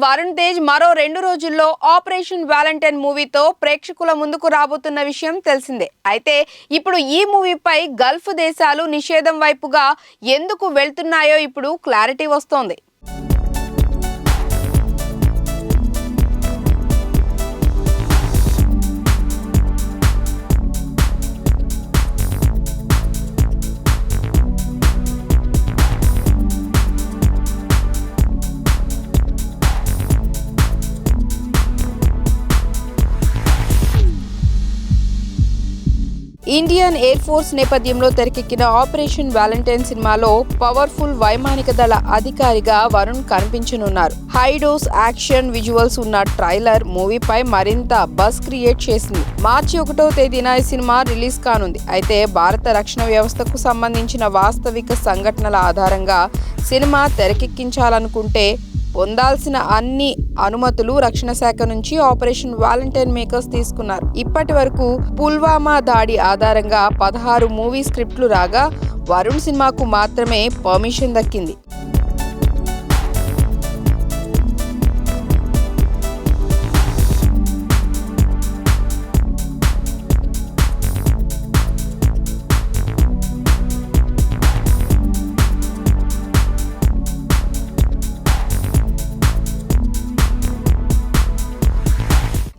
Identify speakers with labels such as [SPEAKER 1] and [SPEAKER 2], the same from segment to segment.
[SPEAKER 1] వరుణ్ తేజ్ మరో 2 రోజుల్లో operation Valentine మూవీతో ప్రేక్షకుల ముందుకు రాబోతున్న విషయం తెలిసిందే. అయితే ఇప్పుడు ఈ మూవీపై గల్ఫ్ దేశాలు నిషేధం వైపుగా ఎందుకు వెళ్తున్నాయో ఇప్పుడు క్లారిటీ వస్తోంది. ఇండియన్ ఎయిర్ ఫోర్స్ నేపథ్యంలో తెరకెక్కిన ఆపరేషన్ వాలంటైన్ సినిమాలో పవర్ఫుల్ వైమానిక దళ అధికారిగా వరుణ్ కనిపించనున్నారు. హై డోస్ యాక్షన్ విజువల్స్ ఉన్న ట్రైలర్ మూవీపై మరింత బజ్ క్రియేట్ చేసింది. మార్చి 1వ తేదీన ఈ సినిమా రిలీజ్ కానుంది. అయితే భారత రక్షణ వ్యవస్థకు సంబంధించిన వాస్తవిక సంఘటనల ఆధారంగా సినిమా తెరకెక్కించాలనుకుంటే పొందాల్సిన అన్ని అనుమతులు రక్షణ శాఖ నుంచి ఆపరేషన్ వాలంటైన్ మేకర్స్ తీసుకున్నారు. ఇప్పటి వరకు పుల్వామా దాడి ఆధారంగా 16 మూవీ స్క్రిప్ట్లు రాగా వరుణ్ సినిమాకు మాత్రమే పర్మిషన్ దక్కింది.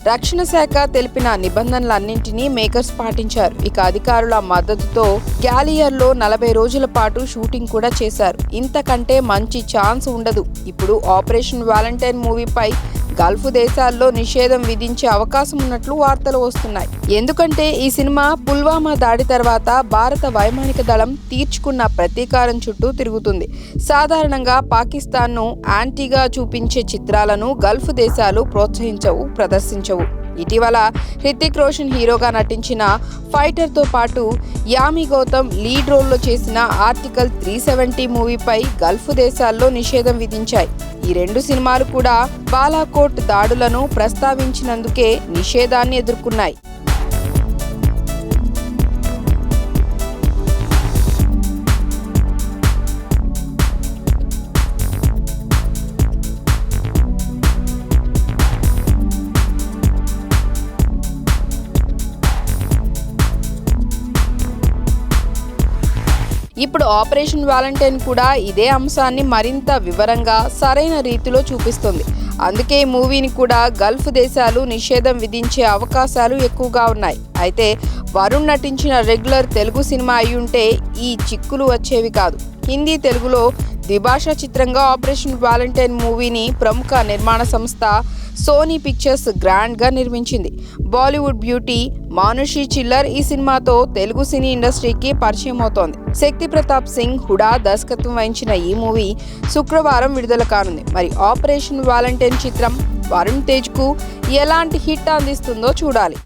[SPEAKER 1] రక్షణ శాఖ తెలిపిన నిబంధనలన్నింటినీ మేకర్స్ పాటించారు. ఇక అధికారుల మద్దతుతో గ్యాలియర్లో 40 రోజుల పాటు షూటింగ్ కూడా చేశారు. ఇంతకంటే మంచి ఛాన్స్ ఉండదు. ఇప్పుడు ఆపరేషన్ వాలంటైన్ మూవీపై గల్ఫ్ దేశాల్లో నిషేధం విధించే అవకాశం ఉన్నట్లు వార్తలు వస్తున్నాయి. ఎందుకంటే ఈ సినిమా పుల్వామా దాడి తర్వాత భారత వైమానిక దళం తీర్చుకున్న ప్రతీకారం చుట్టూ తిరుగుతుంది. సాధారణంగా పాకిస్తాన్ను యాంటీగా చూపించే చిత్రాలను గల్ఫ్ దేశాలు ప్రోత్సహించవు, ప్రదర్శించవు. ఇటీవల హృతిక్ రోషన్ హీరోగా నటించిన ఫైటర్తో పాటు యామి గౌతమ్ లీడ్ రోల్లో చేసిన ఆర్టికల్ 370 మూవీపై గల్ఫ్ దేశాల్లో నిషేధం విధించాయి. ఈ 2 సినిమాలు కూడా బాలాకోట్ దాడులను ప్రస్తావించినందుకే నిషేధాన్ని ఎదుర్కొన్నాయి. ఇప్పుడు ఆపరేషన్ వాలంటైన్ కూడా ఇదే అంశాన్ని మరింత వివరంగా సరైన రీతిలో చూపిస్తుంది. అందుకే ఈ మూవీని కూడా గల్ఫ్ దేశాలు నిషేధం విధించే అవకాశాలు ఎక్కువగా ఉన్నాయి. అయితే వరుణ్ నటించిన రెగ్యులర్ తెలుగు సినిమా అయ్యుంటే ఈ చిక్కులు వచ్చేవి కాదు. హిందీ తెలుగులో ద్విభాషా చిత్రంగా ఆపరేషన్ వాలంటైన్ మూవీని ప్రముఖ నిర్మాణ సంస్థ సోనీ పిక్చర్స్ గ్రాండ్గా నిర్మించింది. బాలీవుడ్ బ్యూటీ మానుషి చిల్లర్ ఈ సినిమాతో తెలుగు సినీ ఇండస్ట్రీకి పరిచయం అవుతోంది. శక్తి ప్రతాప్ సింగ్ హుడా దర్శకత్వం వహించిన ఈ మూవీ శుక్రవారం విడుదల కానుంది. మరి ఆపరేషన్ వాలంటైన్ చిత్రం వరుణ్ తేజ్కు ఎలాంటి హిట్ అందిస్తుందో చూడాలి.